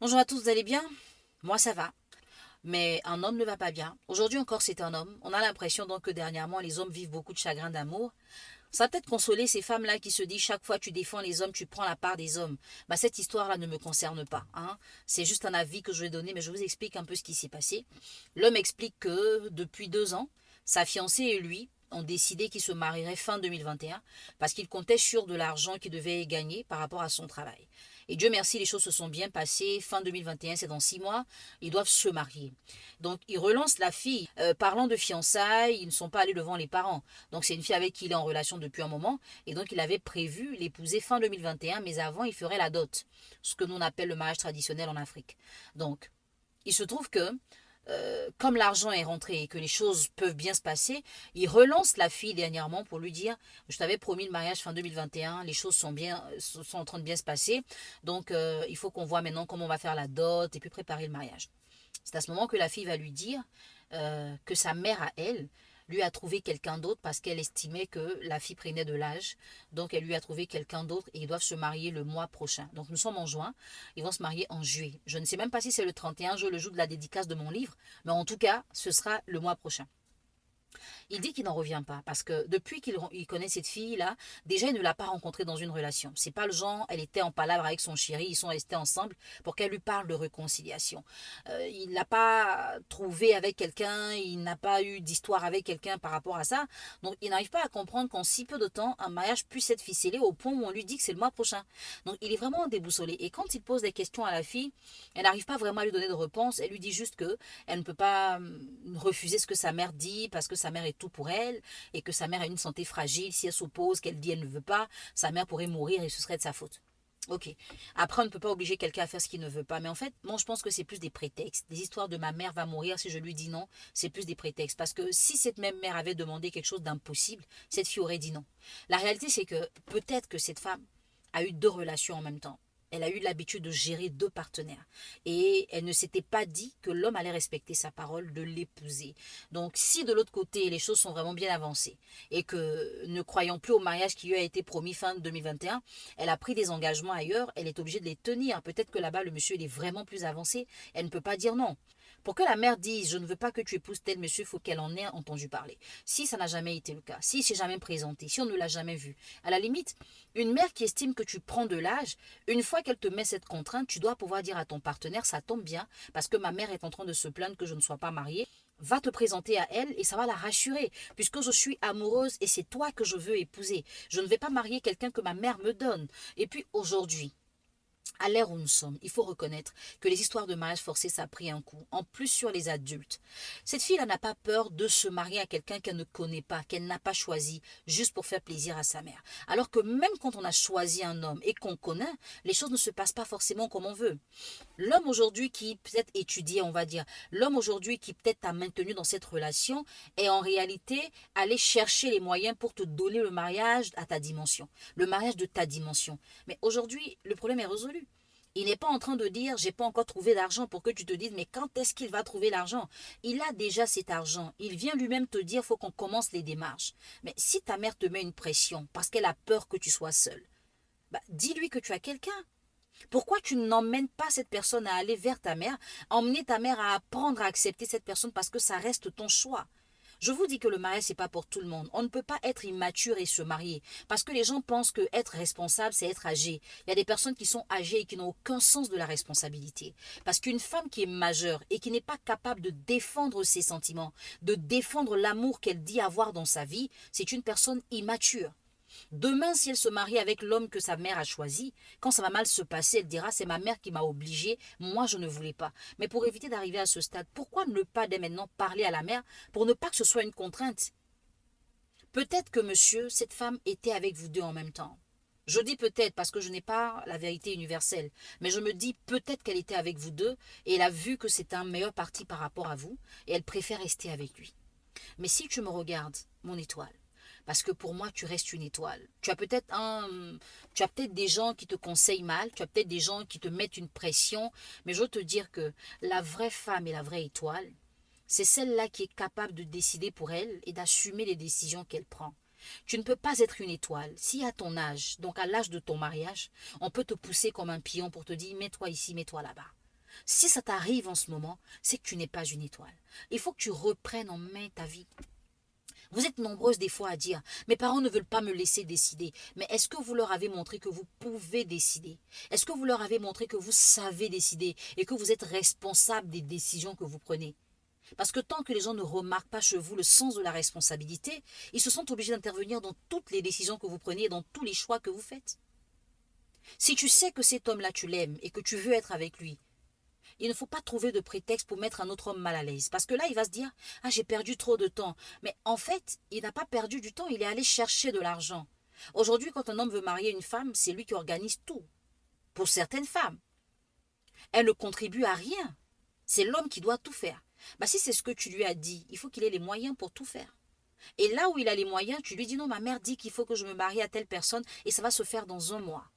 Bonjour à tous, vous allez bien? Moi ça va, mais un homme ne va pas bien. Aujourd'hui encore c'est un homme. On a l'impression donc que dernièrement les hommes vivent beaucoup de chagrin d'amour. Ça va peut-être consoler ces femmes-là qui se disent chaque fois que tu défends les hommes, tu prends la part des hommes. Bah cette histoire-là ne me concerne pas, hein. C'est juste un avis que je vais donner, mais je vous explique un peu ce qui s'est passé. L'homme explique que depuis 2 ans, sa fiancée et lui ont décidé qu'ils se marieraient fin 2021 parce qu'il comptait sur de l'argent qu'il devait gagner par rapport à son travail. Et Dieu merci, les choses se sont bien passées. Fin 2021, c'est dans 6 mois, ils doivent se marier. Donc, il relance la fille. Parlant de fiançailles, ils ne sont pas allés devant les parents. Donc, c'est une fille avec qui il est en relation depuis un moment. Et donc, il avait prévu l'épouser fin 2021, mais avant, il ferait la dot. Ce que nous on appelle le mariage traditionnel en Afrique. Donc, il se trouve que comme l'argent est rentré et que les choses peuvent bien se passer, il relance la fille dernièrement pour lui dire, je t'avais promis le mariage fin 2021, les choses sont en train de bien se passer, donc il faut qu'on voit maintenant comment on va faire la dot et puis préparer le mariage. C'est à ce moment que la fille va lui dire que sa mère à elle lui a trouvé quelqu'un d'autre parce qu'elle estimait que la fille prenait de l'âge. Donc elle lui a trouvé quelqu'un d'autre et ils doivent se marier le mois prochain. Donc nous sommes en juin, ils vont se marier en juillet. Je ne sais même pas si c'est le 31 jour, le jour de la dédicace de mon livre, mais en tout cas, ce sera le mois prochain. Il dit qu'il n'en revient pas parce que depuis qu'il connaît cette fille-là, déjà il ne l'a pas rencontrée dans une relation. C'est pas le genre, elle était en palabre avec son chéri, ils sont restés ensemble pour qu'elle lui parle de réconciliation. Il l'a pas trouvé avec quelqu'un, il n'a pas eu d'histoire avec quelqu'un par rapport à ça. Donc il n'arrive pas à comprendre qu'en si peu de temps, un mariage puisse être ficelé au point où on lui dit que c'est le mois prochain. Donc il est vraiment déboussolé. Et quand il pose des questions à la fille, elle n'arrive pas vraiment à lui donner de réponse. Elle lui dit juste que elle ne peut pas refuser ce que sa mère dit parce que sa mère est tout pour elle et que sa mère a une santé fragile. Si elle s'oppose, qu'elle dit elle ne veut pas, sa mère pourrait mourir et ce serait de sa faute. Ok. Après, on ne peut pas obliger quelqu'un à faire ce qu'il ne veut pas. Mais en fait, moi, je pense que c'est plus des prétextes. Des histoires de ma mère va mourir si je lui dis non, c'est plus des prétextes. Parce que si cette même mère avait demandé quelque chose d'impossible, cette fille aurait dit non. La réalité, c'est que peut-être que cette femme a eu deux relations en même temps. Elle a eu l'habitude de gérer deux partenaires. Et elle ne s'était pas dit que l'homme allait respecter sa parole de l'épouser. Donc si de l'autre côté, les choses sont vraiment bien avancées et que ne croyant plus au mariage qui lui a été promis fin 2021, elle a pris des engagements ailleurs, elle est obligée de les tenir. Peut-être que là-bas, le monsieur, il est vraiment plus avancé. Elle ne peut pas dire non. Pour que la mère dise je ne veux pas que tu épouses tel monsieur, il faut qu'elle en ait entendu parler. Si ça n'a jamais été le cas, si c'est jamais présenté, si on ne l'a jamais vu, à la limite, une mère qui estime que tu prends de l'âge, une fois qu'elle te met cette contrainte, tu dois pouvoir dire à ton partenaire ça tombe bien parce que ma mère est en train de se plaindre que je ne sois pas mariée. Va te présenter à elle et ça va la rassurer, puisque je suis amoureuse et c'est toi que je veux épouser. Je ne vais pas marier quelqu'un que ma mère me donne. Et puis aujourd'hui, à l'ère où nous sommes, il faut reconnaître que les histoires de mariage forcé, ça a pris un coup, en plus sur les adultes. Cette fille-là n'a pas peur de se marier à quelqu'un qu'elle ne connaît pas, qu'elle n'a pas choisi, juste pour faire plaisir à sa mère. Alors que même quand on a choisi un homme et qu'on connaît, les choses ne se passent pas forcément comme on veut. L'homme aujourd'hui qui peut-être étudié, on va dire, l'homme aujourd'hui qui peut-être t'a maintenu dans cette relation est en réalité allé chercher les moyens pour te donner le mariage à ta dimension, le mariage de ta dimension. Mais aujourd'hui, le problème est résolu. Il n'est pas en train de dire j'ai pas encore trouvé d'argent pour que tu te dises mais quand est-ce qu'il va trouver l'argent. Il a déjà cet argent. Il vient lui-même te dire faut qu'on commence les démarches. Mais si ta mère te met une pression parce qu'elle a peur que tu sois seul, bah, dis-lui que tu as quelqu'un. Pourquoi tu n'emmènes pas cette personne à aller vers ta mère, emmener ta mère à apprendre à accepter cette personne parce que ça reste ton choix. Je vous dis que le mariage, c'est pas pour tout le monde. On ne peut pas être immature et se marier. Parce que les gens pensent que être responsable, c'est être âgé. Il y a des personnes qui sont âgées et qui n'ont aucun sens de la responsabilité. Parce qu'une femme qui est majeure et qui n'est pas capable de défendre ses sentiments, de défendre l'amour qu'elle dit avoir dans sa vie, c'est une personne immature. Demain, si elle se marie avec l'homme que sa mère a choisi, quand ça va mal se passer, elle dira c'est ma mère qui m'a obligée, moi je ne voulais pas. Mais pour éviter d'arriver à ce stade, pourquoi ne pas dès maintenant parler à la mère pour ne pas que ce soit une contrainte? Peut-être que monsieur, cette femme était avec vous deux en même temps. Je dis peut-être parce que je n'ai pas la vérité universelle, mais je me dis peut-être qu'elle était avec vous deux et elle a vu que c'est un meilleur parti par rapport à vous et elle préfère rester avec lui. Mais si tu me regardes, mon étoile, parce que pour moi, tu restes une étoile. Tu as peut-être des gens qui te conseillent mal, tu as peut-être des gens qui te mettent une pression, mais je veux te dire que la vraie femme et la vraie étoile, c'est celle-là qui est capable de décider pour elle et d'assumer les décisions qu'elle prend. Tu ne peux pas être une étoile. Si à ton âge, donc à l'âge de ton mariage, on peut te pousser comme un pion pour te dire mets-toi ici, mets-toi là-bas. Si ça t'arrive en ce moment, c'est que tu n'es pas une étoile. Il faut que tu reprennes en main ta vie. Vous êtes nombreuses des fois à dire, mes parents ne veulent pas me laisser décider. Mais est-ce que vous leur avez montré que vous pouvez décider? Est-ce que vous leur avez montré que vous savez décider et que vous êtes responsable des décisions que vous prenez? Parce que tant que les gens ne remarquent pas chez vous le sens de la responsabilité, ils se sentent obligés d'intervenir dans toutes les décisions que vous prenez et dans tous les choix que vous faites. Si tu sais que cet homme-là, tu l'aimes et que tu veux être avec lui, il ne faut pas trouver de prétexte pour mettre un autre homme mal à l'aise. Parce que là, il va se dire, ah, j'ai perdu trop de temps. Mais en fait, il n'a pas perdu du temps, il est allé chercher de l'argent. Aujourd'hui, quand un homme veut marier une femme, c'est lui qui organise tout. Pour certaines femmes, elle ne contribue à rien. C'est l'homme qui doit tout faire. Bah, si c'est ce que tu lui as dit, il faut qu'il ait les moyens pour tout faire. Et là où il a les moyens, tu lui dis non, ma mère dit qu'il faut que je me marie à telle personne et ça va se faire dans un mois.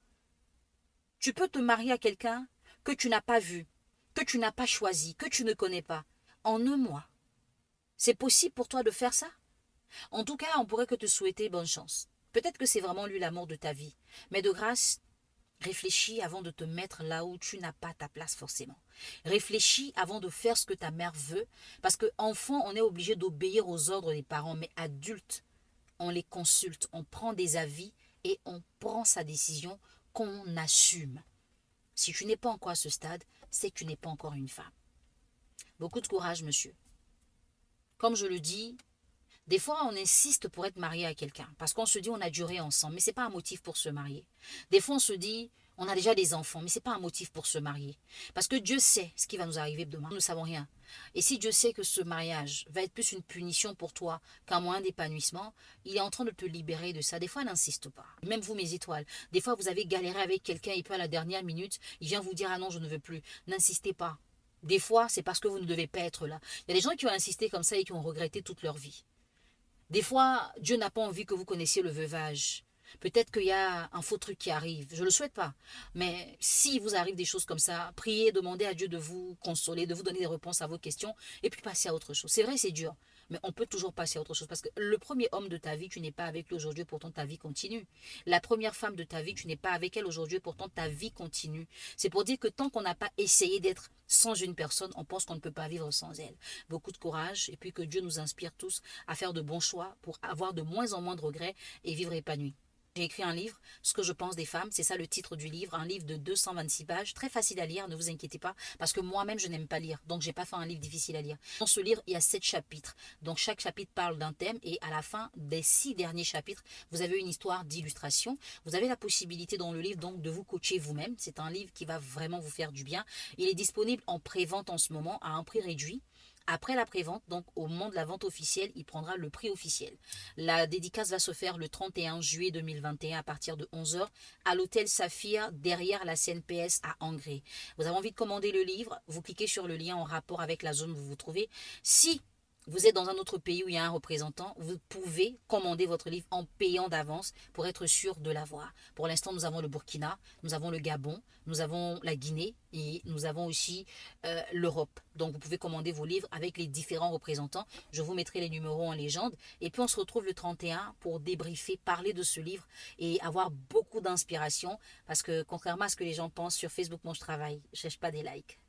Tu peux te marier à quelqu'un que tu n'as pas vu, que tu n'as pas choisi, que tu ne connais pas, en un mois. C'est possible pour toi de faire ça? En tout cas, on pourrait que te souhaiter bonne chance. Peut-être que c'est vraiment lui l'amour de ta vie. Mais de grâce, réfléchis avant de te mettre là où tu n'as pas ta place forcément. Réfléchis avant de faire ce que ta mère veut. Parce qu'enfant, on est obligé d'obéir aux ordres des parents. Mais adulte, on les consulte, on prend des avis et on prend sa décision qu'on assume. Si tu n'es pas encore à ce stade, c'est que tu n'es pas encore une femme. Beaucoup de courage, monsieur. Comme je le dis, des fois on insiste pour être marié à quelqu'un, parce qu'on se dit on a duré ensemble, mais ce n'est pas un motif pour se marier. Des fois on se dit on a déjà des enfants, mais ce n'est pas un motif pour se marier. Parce que Dieu sait ce qui va nous arriver demain, nous ne savons rien. Et si Dieu sait que ce mariage va être plus une punition pour toi qu'un moyen d'épanouissement, il est en train de te libérer de ça. Des fois, n'insiste pas. Même vous, mes étoiles, des fois vous avez galéré avec quelqu'un et puis à la dernière minute, il vient vous dire ah non, je ne veux plus. N'insistez pas. Des fois, c'est parce que vous ne devez pas être là. Il y a des gens qui ont insisté comme ça et qui ont regretté toute leur vie. Des fois, Dieu n'a pas envie que vous connaissiez le veuvage. Peut-être qu'il y a un faux truc qui arrive. Je ne le souhaite pas. Mais si vous arrive des choses comme ça, priez, demandez à Dieu de vous consoler, de vous donner des réponses à vos questions et puis passer à autre chose. C'est vrai, c'est dur. Mais on peut toujours passer à autre chose. Parce que le premier homme de ta vie, tu n'es pas avec lui aujourd'hui, pourtant ta vie continue. La première femme de ta vie, tu n'es pas avec elle aujourd'hui, pourtant ta vie continue. C'est pour dire que tant qu'on n'a pas essayé d'être sans une personne, on pense qu'on ne peut pas vivre sans elle. Beaucoup de courage et puis que Dieu nous inspire tous à faire de bons choix pour avoir de moins en moins de regrets et vivre épanoui. J'ai écrit un livre, Ce que je pense des femmes, c'est ça le titre du livre, un livre de 226 pages, très facile à lire, ne vous inquiétez pas, parce que moi-même je n'aime pas lire, donc j'ai pas fait un livre difficile à lire. Dans ce livre, il y a 7 chapitres, donc chaque chapitre parle d'un thème, et à la fin des 6 derniers chapitres, vous avez une histoire d'illustration. Vous avez la possibilité dans le livre donc de vous coacher vous-même, c'est un livre qui va vraiment vous faire du bien. Il est disponible en pré-vente en ce moment à un prix réduit. Après la prévente, donc au moment de la vente officielle, il prendra le prix officiel. La dédicace va se faire le 31 juillet 2021 à partir de 11 h à l'hôtel Saphir derrière la CNPS à Angers. Vous avez envie de commander le livre, vous cliquez sur le lien en rapport avec la zone où vous vous trouvez. Si vous êtes dans un autre pays où il y a un représentant, vous pouvez commander votre livre en payant d'avance pour être sûr de l'avoir. Pour l'instant, nous avons le Burkina, nous avons le Gabon, nous avons la Guinée et nous avons aussi l'Europe. Donc, vous pouvez commander vos livres avec les différents représentants. Je vous mettrai les numéros en légende. Et puis, on se retrouve le 31 pour débriefer, parler de ce livre et avoir beaucoup d'inspiration. Parce que, contrairement à ce que les gens pensent, sur Facebook, moi, je travaille. Je ne cherche pas des likes.